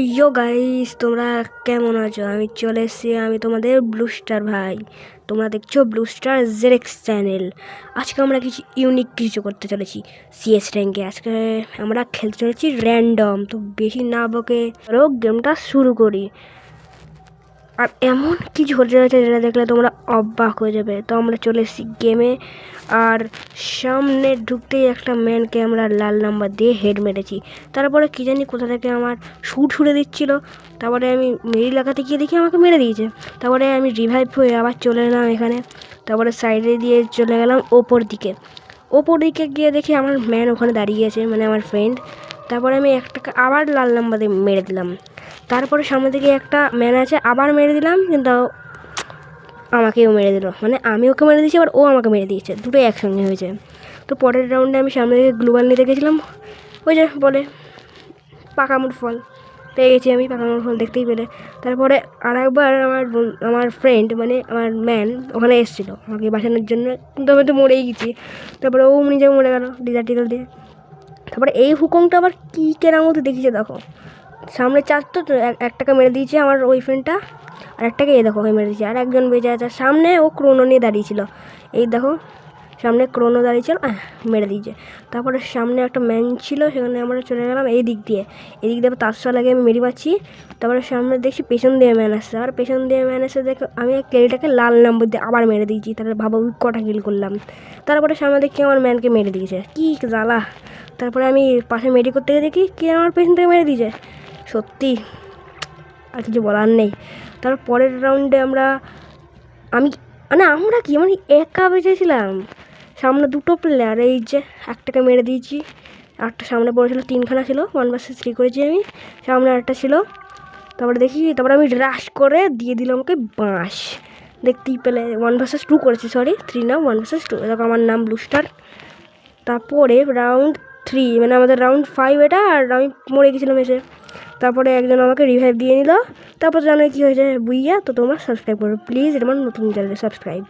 ইয়ো guys, তোমরা কেমন আছো? আমি চলে এসেছি, আমি তোমাদের ব্লু স্টার ভাই। তোমরা দেখছো ব্লু স্টার জেরেক্স চ্যানেল। আজকে আমরা কিছু ইউনিক কিছু করতে চলেছি সিএস র্যাঙ্কে। আজকে আমরা খেলতে চলেছি র্যান্ডম। তো বেশি না বকে আরও গেমটা শুরু করি। আর এমন কিছু হতে যাচ্ছে যেটা দেখলে তোমরা অবাক হয়ে যাবে। তো আমরা চলে এসেছি গেমে, আর সামনে ঢুকতেই একটা ম্যানকে আমরা লাল নাম্বার দিয়ে হেড মেরেছি। তারপরে কী জানি কোথা থেকে আমার শুট ছুড়ে দিচ্ছিল। তারপরে আমি মেরি লাগাতে গিয়ে দেখি আমাকে মেরে দিয়েছে। তারপরে আমি রিভাইভ হয়ে আবার চলে এলাম এখানে। তারপরে সাইডে দিয়ে চলে গেলাম ওপর দিকে গিয়ে দেখি আমার ম্যান ওখানে দাঁড়িয়ে আছে, মানে আমার ফ্রেন্ড। তারপরে আমি একটাকে আবার লাল নাম্বার দিয়ে মেরে দিলাম। তারপরে সামনে থেকে একটা ম্যান আছে, আবার মেরে দিলাম, কিন্তু আমাকেও মেরে দিল। মানে আমি ওকে মেরে দিয়েছি, আবার ও আমাকে মেরে দিয়েছে, দুটোই একসঙ্গে হয়েছে। তো পরের রাউন্ডে আমি সামনে থেকে গ্লোবাল নিতে গেছিলাম, ওই যে বলে পাকামুট ফল পেয়ে গেছি আমি, পাকামুট ফল দেখতেই পেলে। তারপরে আর একবার আমার ফ্রেন্ড, মানে আমার ম্যান ওখানে এসেছিলো আমাকে বাঁচানোর জন্য, কিন্তু আমি তো মরেই গেছি। তারপরে ও নিজে মরে গেল ডিজার্টিকাল দিয়ে। তারপরে এই হুকুমটা আবার কী কেনার মতো দেখিয়েছে দেখো। সামনে চারটো তো একটাকে মেরে দিয়েছে আমার ওই ফ্রেন্ডটা, আর একটাকে এই দেখো মেরে দিয়েছে। আর একজন বেঁচে আছে সামনে, ও ক্রোনো নিয়ে দাঁড়িয়েছিল। এই দেখো সামনে ক্রোনো দাঁড়িয়েছিল, মেরে দিয়েছে। তারপরে সামনে একটা ম্যান ছিল, সেখানে আমরা চলে গেলাম এই দিক দিয়ে তার লাগে আমি মেরে পাচ্ছি। তারপরে সামনে দেখছি পেছন দিয়ে ম্যান আসছে, আর পেছন দিয়ে ম্যান এসে দেখে আমি কেলিটাকে লাল নাম্বার দিয়ে আবার মেরে দিয়েছি। তাহলে ভাবো কটা কিল করলাম। তারপরে সামনে দেখি আমার ম্যানকে মেরে দিয়েছে, কী জ্বালা। তারপরে আমি পাশে মেডি করতে গিয়ে দেখি কে আমার পেছন থেকে মেরে দিয়েছে। সত্যি আর কিছু বলার নেই। তারপর পরের রাউন্ডে আমরা একা বেঁচেছিলাম। সামনে দুটো প্লেয়ার, এই যে একটাকে মেরে দিয়েছি, একটা সামনে পড়েছিল, তিনখানা ছিল, 1 vs 3 করেছি আমি, সামনে আরেকটা ছিল। তারপরে আমি রাশ করে দিয়ে দিলাম ওকে বাঁশ, দেখতেই পেলে। 1 vs 2 করেছি, সরি 3 না, 1 vs 2। দেখো আমার নাম ব্লু স্টার। তারপরে রাউন্ড 3, মানে আমাদের রাউন্ড 5 এটা, আর আমি মরে গেছিলাম এসে। তারপরে একজন আমাকে রিভাইভ দিয়ে নিল। তারপর জানো কী হয়েছে বুইয়া। তো তোমরা সাবস্ক্রাইব করো প্লিজ, এটা আমার নতুন চ্যানেলে সাবস্ক্রাইব।